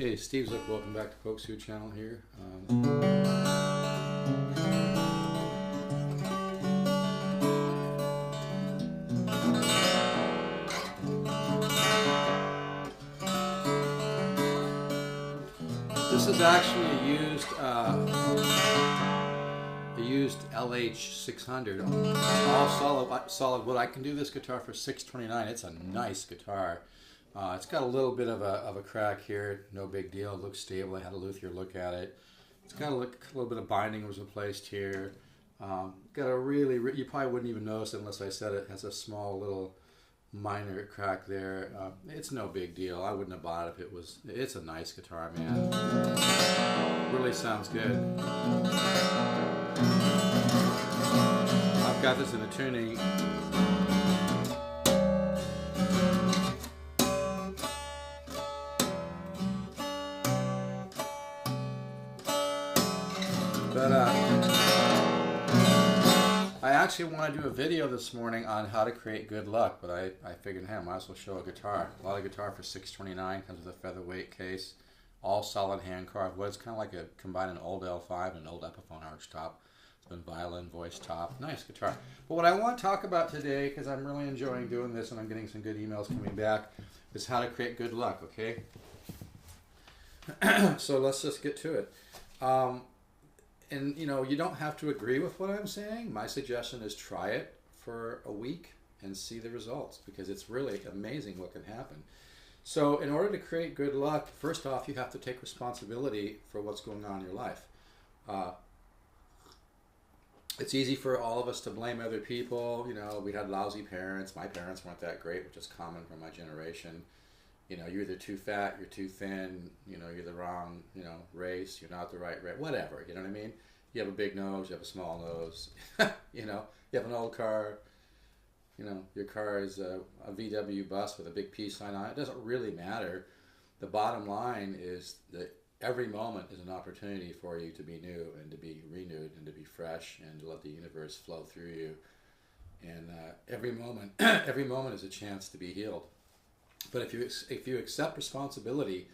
Hey, Steve Zook, welcome back to Coke Suit Channel here. This is actually a used LH600, all solid wood. I can do this guitar for $629. It's a nice guitar. It's got a little bit of a crack here, no big deal. It looks stable. I had a luthier look at it. It's got a little bit of binding was replaced here. Got a you probably wouldn't even notice it unless I said it has a small little minor crack there. It's no big deal. I wouldn't have bought it if it was. It's a nice guitar, man. Really sounds good. I've got this in a tuning. But I actually want to do a video this morning on how to create good luck, but I figured, hey, I might as well show a guitar. A lot of guitar for $629, comes with a featherweight case, all solid hand carved wood. It's kind of like combine an old L5 and an old Epiphone arch top. It's been violin, voice top, nice guitar. But what I want to talk about today, because I'm really enjoying doing this and I'm getting some good emails coming back, is how to create good luck, okay? So let's just get to it. And you know, you don't have to agree with what I'm saying. My suggestion is try it for a week and see the results, because it's really amazing what can happen. So in order to create good luck, first off, you have to take responsibility for what's going on in your life. It's easy for all of us to blame other people. You know, we had lousy parents. My parents weren't that great, which is common for my generation. You know, you're either too fat, you're too thin, you know, you're the wrong, you know, race, you're not the right race, whatever, you know what I mean? You have a big nose, you have a small nose, you know, you have an old car, you know, your car is a VW bus with a big peace sign on it. It doesn't really matter. The bottom line is that every moment is an opportunity for you to be new and to be renewed and to be fresh and to let the universe flow through you. And every moment is a chance to be healed. But if you accept responsibility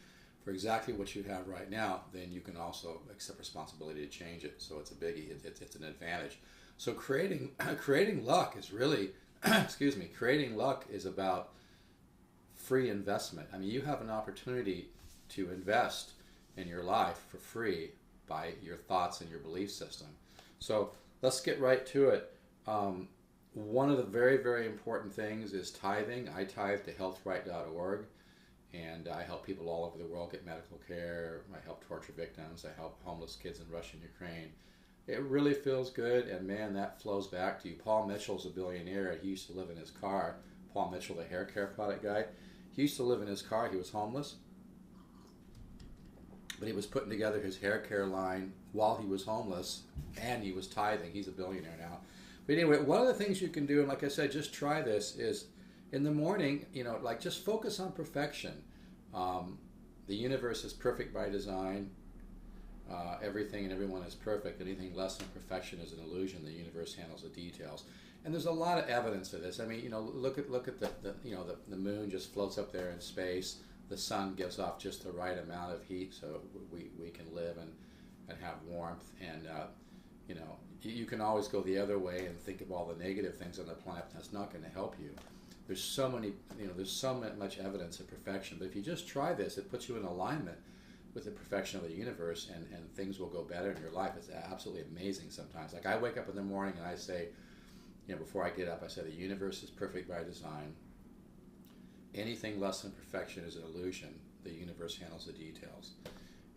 for exactly what you have right now, then you can also accept responsibility to change it. So it's a biggie. It's an advantage. So creating luck is really, excuse me, creating luck is about free investment. I mean, you have an opportunity to invest in your life for free by your thoughts and your belief system. So let's get right to it. One of the very, very important things is tithing. I tithe to healthright.org, and I help people all over the world get medical care. I help torture victims. I help homeless kids in Russia and Ukraine. It really feels good, and man, that flows back to you. Paul Mitchell's a billionaire, and he used to live in his car. Paul Mitchell, the hair care product guy, he used to live in his car. He was homeless, but he was putting together his hair care line while he was homeless, and he was tithing. He's a billionaire now. But anyway, one of the things you can do, and like I said, just try this, is in the morning, you know, like just focus on perfection. The universe is perfect by design. Everything and everyone is perfect. Anything less than perfection is an illusion. The universe handles the details. And there's a lot of evidence of this. I mean, you know, look at the moon just floats up there in space. The sun gives off just the right amount of heat so we can live and have warmth. And you know, you can always go the other way and think of all the negative things on the planet. That's not going to help you. There's so many, you know, there's so much evidence of perfection. But if you just try this, it puts you in alignment with the perfection of the universe, and things will go better in your life. It's absolutely amazing sometimes. Like I wake up in the morning and I say, you know, before I get up, I say the universe is perfect by design. Anything less than perfection is an illusion. The universe handles the details.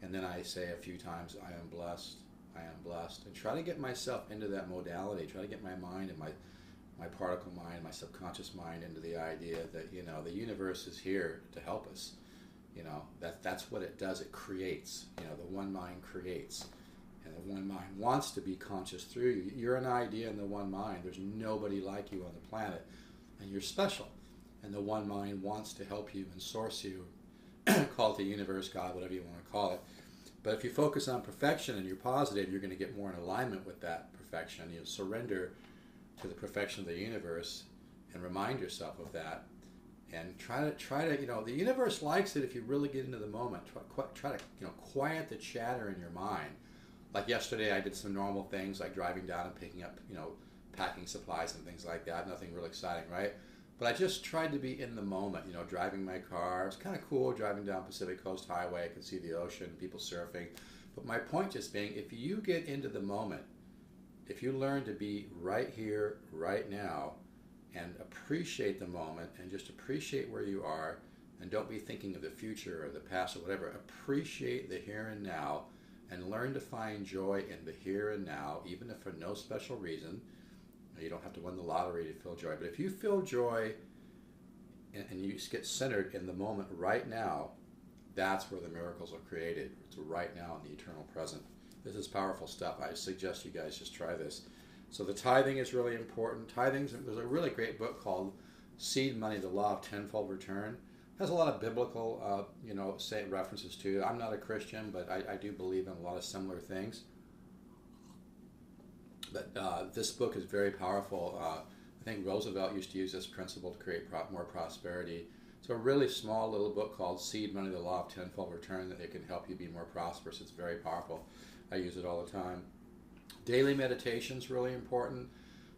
And then I say a few times, I am blessed. I am blessed, and try to get myself into that modality. Try to get my mind and my particle mind, my subconscious mind into the idea that, you know, the universe is here to help us. You know, that's what it does. It creates. You know, the one mind creates, and the one mind wants to be conscious through you. You're an idea in the one mind. There's nobody like you on the planet, and you're special. And the one mind wants to help you and source you. Call it the universe, God, whatever you want to call it. But if you focus on perfection and you're positive, you're going to get more in alignment with that perfection. You surrender to the perfection of the universe and remind yourself of that. and try to the universe likes it if you really get into the moment. Try to quiet the chatter in your mind. Like yesterday, I did some normal things like driving down and picking up packing supplies and things like that. Nothing really exciting, right? But I just tried to be in the moment. Driving my car. It's kind of cool driving down Pacific Coast Highway. I could see the ocean, people surfing. But my point just being, if you get into the moment, if you learn to be right here, right now, and appreciate the moment and just appreciate where you are, and don't be thinking of the future or the past or whatever. Appreciate the here and now and learn to find joy in the here and now, even if for no special reason. You don't have to win the lottery to feel joy, but if you feel joy and you just get centered in the moment right now, that's where the miracles are created. It's right now in the eternal present. This is powerful stuff. I suggest you guys just try this. So the tithing is really important. There's a really great book called Seed Money, The Law of Tenfold Return. It has a lot of biblical, references to it. I'm not a Christian, but I do believe in a lot of similar things. But this book is very powerful. I think Roosevelt used to use this principle to create more prosperity. It's a really small little book called Seed Money, The Law of Tenfold Return that it can help you be more prosperous. It's very powerful. I use it all the time. Daily meditation is really important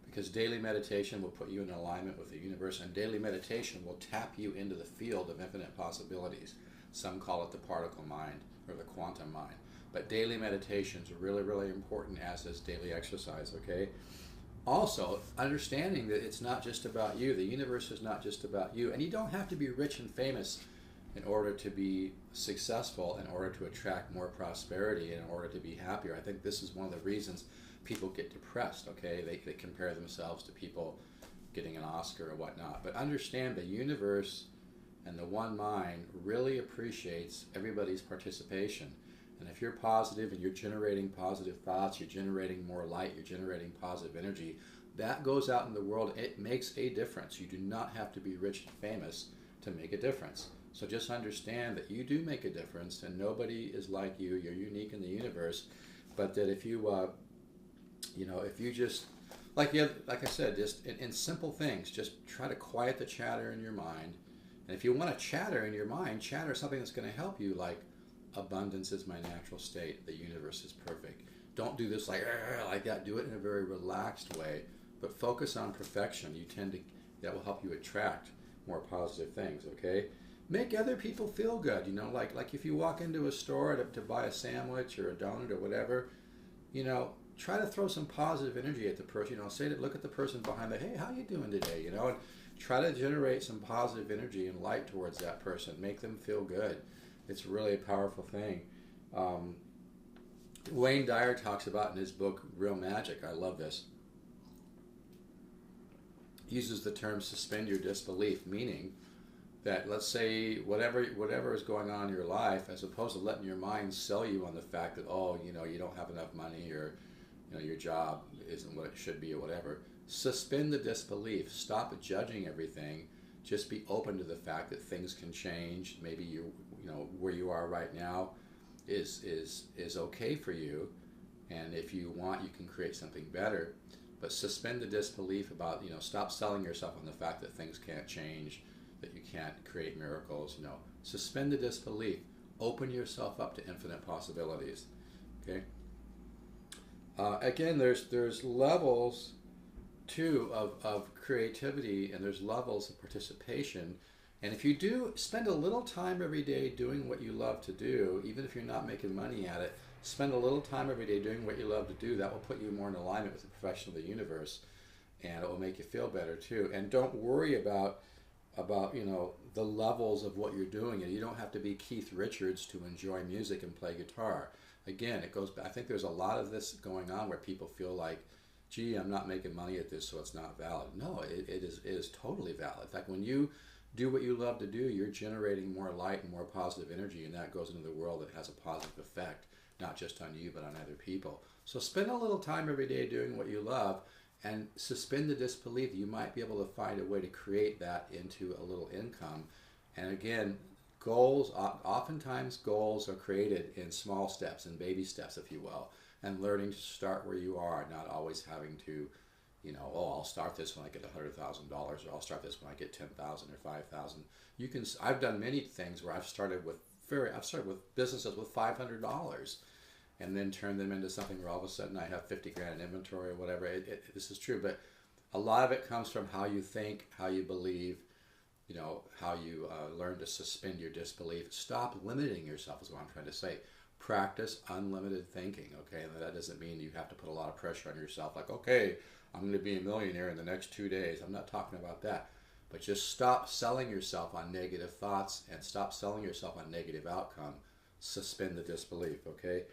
because daily meditation will put you in alignment with the universe, and daily meditation will tap you into the field of infinite possibilities. Some call it the particle mind or the quantum mind. But daily meditation is really, really important, as is daily exercise, okay? Also, understanding that it's not just about you. The universe is not just about you. And you don't have to be rich and famous in order to be successful, in order to attract more prosperity, in order to be happier. I think this is one of the reasons people get depressed, okay? They compare themselves to people getting an Oscar or whatnot. But understand the universe and the one mind really appreciates everybody's participation. And if you're positive and you're generating positive thoughts, you're generating more light, you're generating positive energy, that goes out in the world. It makes a difference. You do not have to be rich and famous to make a difference. So just understand that you do make a difference, and nobody is like you. You're unique in the universe. But that if you, if you just, like I said, just in simple things, just try to quiet the chatter in your mind. And if you want to chatter in your mind, chatter something that's going to help you, like, abundance is my natural state. The universe is perfect. Don't do this like that. Do it in a very relaxed way, but focus on perfection. That will help you attract more positive things, okay? Make other people feel good. Like if you walk into a store to buy a sandwich or a donut or whatever, try to throw some positive energy at the person. Look at the person behind hey, how you doing today? And try to generate some positive energy and light towards that person. Make them feel good. It's really a powerful thing. Wayne Dyer talks about in his book, Real Magic. I love this. He uses the term suspend your disbelief, meaning that, let's say, whatever is going on in your life, as opposed to letting your mind sell you on the fact that, you don't have enough money, or, your job isn't what it should be or whatever. Suspend the disbelief. Stop judging everything. Just be open to the fact that things can change. Maybe where you are right now is okay for you, and if you want, you can create something better. But suspend the disbelief about, stop selling yourself on the fact that things can't change, that you can't create miracles. Suspend the disbelief. Open yourself up to infinite possibilities. Okay. Again, there's levels too of creativity, and there's levels of participation. And if you do spend a little time every day doing what you love to do, even if you're not making money at it, spend a little time every day doing what you love to do. That will put you more in alignment with the perfection of the universe, and it will make you feel better too. And don't worry about the levels of what you're doing. And you don't have to be Keith Richards to enjoy music and play guitar. Again, it goes back. I think there's a lot of this going on where people feel like, gee, I'm not making money at this, so it's not valid. No, it is totally valid. In fact, when you do what you love to do, you're generating more light and more positive energy, and that goes into the world that has a positive effect, not just on you, but on other people. So spend a little time every day doing what you love, and suspend the disbelief. You might be able to find a way to create that into a little income. And again, oftentimes goals are created in small steps, in baby steps, if you will, and learning to start where you are, not always having to, You know, oh, I'll start this when I get $100,000, or I'll start this when I get 10,000 or 5,000. You can. I've done many things where I've started with businesses with $500, and then turned them into something where all of a sudden I have 50 grand in inventory or whatever. This is true, but a lot of it comes from how you think, how you believe, you know, how you learn to suspend your disbelief. Stop limiting yourself is what I'm trying to say. Practice unlimited thinking, okay? And that doesn't mean you have to put a lot of pressure on yourself, like, okay, I'm going to be a millionaire in the next 2 days. I'm not talking about that. But just stop selling yourself on negative thoughts and stop selling yourself on negative outcome. Suspend the disbelief, okay?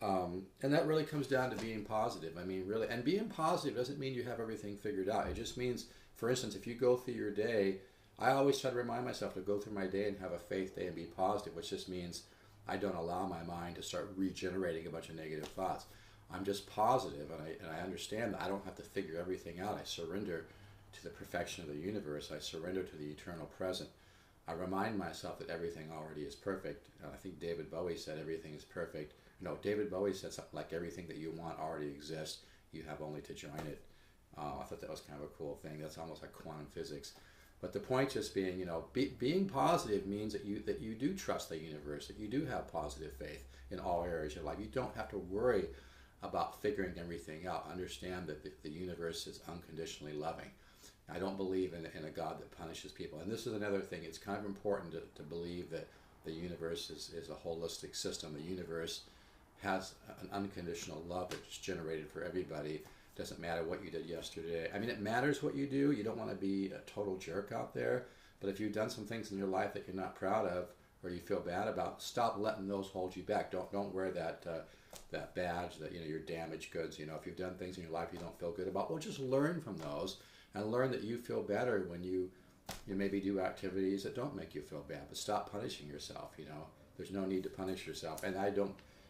And that really comes down to being positive. I mean, really, and being positive doesn't mean you have everything figured out. It just means, for instance, if you go through your day, I always try to remind myself to go through my day and have a faith day and be positive, which just means I don't allow my mind to start regenerating a bunch of negative thoughts. I'm just positive, and I understand that I don't have to figure everything out. I surrender to the perfection of the universe. I surrender to the eternal present. I remind myself that everything already is perfect. I think David Bowie said everything is perfect. No, David Bowie said something like everything that you want already exists. You have only to join it. I thought that was kind of a cool thing. That's almost like quantum physics. But the point just being, you know, being positive means that you do trust the universe, that you do have positive faith in all areas of your life. You don't have to worry about figuring everything out. Understand that the universe is unconditionally loving. I don't believe in a God that punishes people. And this is another thing. It's kind of important to believe that the universe is a holistic system. The universe has an unconditional love that's generated for everybody. Doesn't matter what you did yesterday. I mean, it matters what you do. You don't want to be a total jerk out there. But if you've done some things in your life that you're not proud of or you feel bad about, stop letting those hold you back. Don't wear that badge that, you know, you're damaged goods. You know, if you've done things in your life you don't feel good about, well, just learn from those and learn that you feel better when you maybe do activities that don't make you feel bad. But stop punishing yourself. You know, there's no need to punish yourself. And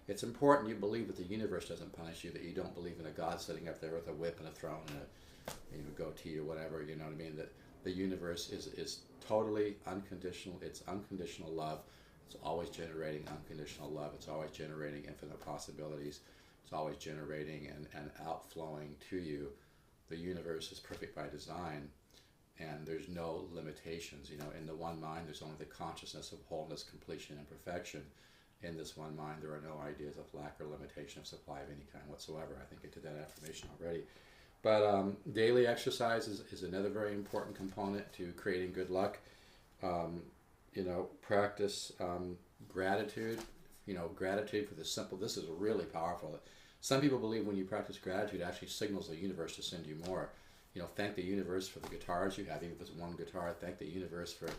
it's important you believe that the universe doesn't punish you, that you don't believe in a God sitting up there with a whip and a throne and a goatee or whatever, you know what I mean? That the universe is totally unconditional. It's unconditional love. It's always generating unconditional love. It's always generating infinite possibilities. It's always generating and outflowing to you. The universe is perfect by design, and there's no limitations. You know, in the one mind, there's only the consciousness of wholeness, completion, and perfection. In this one mind, there are no ideas of lack or limitation of supply of any kind whatsoever. I think I did that affirmation already. But daily exercise is another very important component to creating good luck. You know, practice gratitude. You know, gratitude for the simple. This is really powerful. Some people believe when you practice gratitude, it actually signals the universe to send you more. You know, thank the universe for the guitars you have, even if it's one guitar. Thank the universe for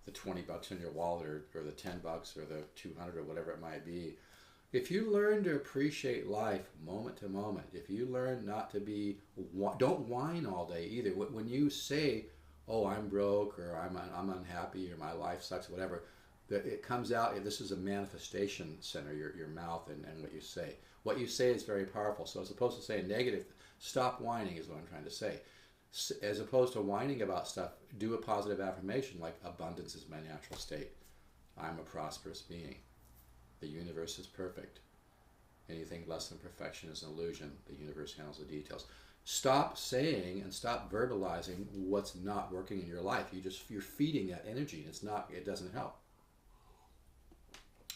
the $20 in your wallet, or the $10 or the 200 or whatever it might be. If you learn to appreciate life moment to moment, if you learn not to don't whine all day either. When you say, oh, I'm broke, or I'm unhappy, or my life sucks, whatever, it comes out. This is a manifestation center, your mouth and what you say. What you say is very powerful. So as opposed to saying negative, stop whining is what I'm trying to say. As opposed to whining about stuff, do a positive affirmation like abundance is my natural state. I'm a prosperous being. The universe is perfect. Anything less than perfection is an illusion. The universe handles the details. Stop saying and stop verbalizing what's not working in your life. You're feeding that energy, and it doesn't help.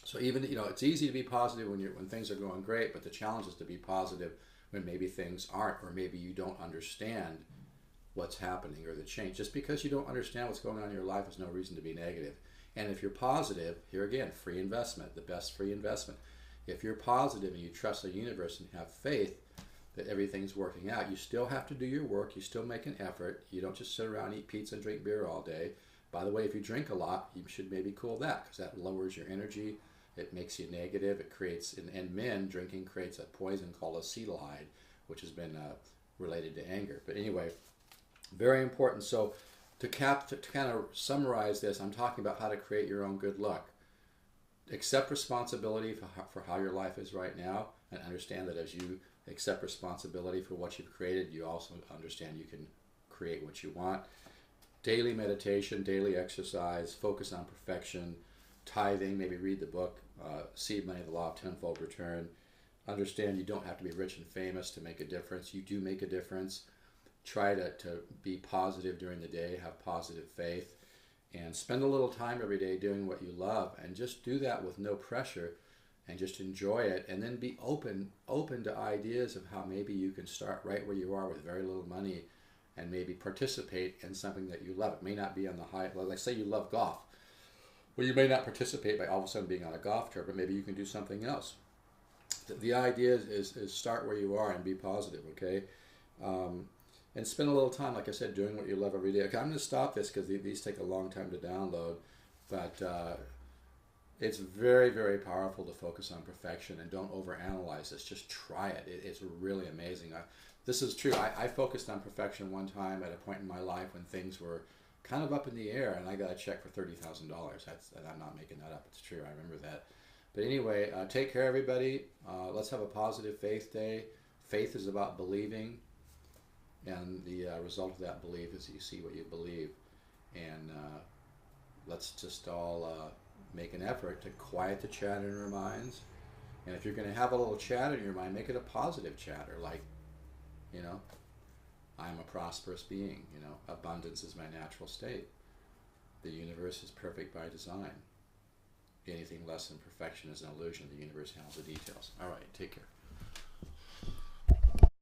So even, you know, it's easy to be positive when things are going great, but the challenge is to be positive when maybe things aren't, or maybe you don't understand what's happening or the change. Just because you don't understand what's going on in your life is no reason to be negative. And if you're positive, here again, free investment, the best free investment. If you're positive and you trust the universe and have faith that everything's working out, you still have to do your work. You still make an effort. You don't just sit around, eat pizza, and drink beer all day. By the way, if you drink a lot, you should maybe cool that, because that lowers your energy. It makes you negative. It creates, in men, drinking creates a poison called acetylide, which has been related to anger. But anyway, very important. So to kind of summarize this, I'm talking about how to create your own good luck. Accept responsibility for how your life is right now, and understand that as you accept responsibility for what you've created, you also understand you can create what you want. Daily meditation, daily exercise, focus on perfection, tithing, maybe read the book, Seed Money, The Law of Tenfold Return. Understand you don't have to be rich and famous to make a difference. You do make a difference. try to be positive during the day, have positive faith, and spend a little time every day doing what you love, and just do that with no pressure, and just enjoy it, and then be open to ideas of how maybe you can start right where you are with very little money, and maybe participate in something that you love. It may not be on the high, like say you love golf. Well, you may not participate by all of a sudden being on a golf tour, but maybe you can do something else. The idea is start where you are and be positive, okay? And spend a little time, like I said, doing what you love every day. Okay, I'm going to stop this because these take a long time to download, but it's very, very powerful to focus on perfection, and don't overanalyze this. Just try it. It's really amazing. This is true. I focused on perfection one time at a point in my life when things were kind of up in the air, and I got a check for $30,000. I'm not making that up. It's true. I remember that. But anyway, take care, everybody. Let's have a positive faith day. Faith is about believing, and the result of that belief is that you see what you believe. And let's just all make an effort to quiet the chatter in our minds. And if you're going to have a little chatter in your mind, make it a positive chatter, like, you know, I'm a prosperous being, you know, abundance is my natural state. The universe is perfect by design. Anything less than perfection is an illusion. The universe handles the details. All right, take care.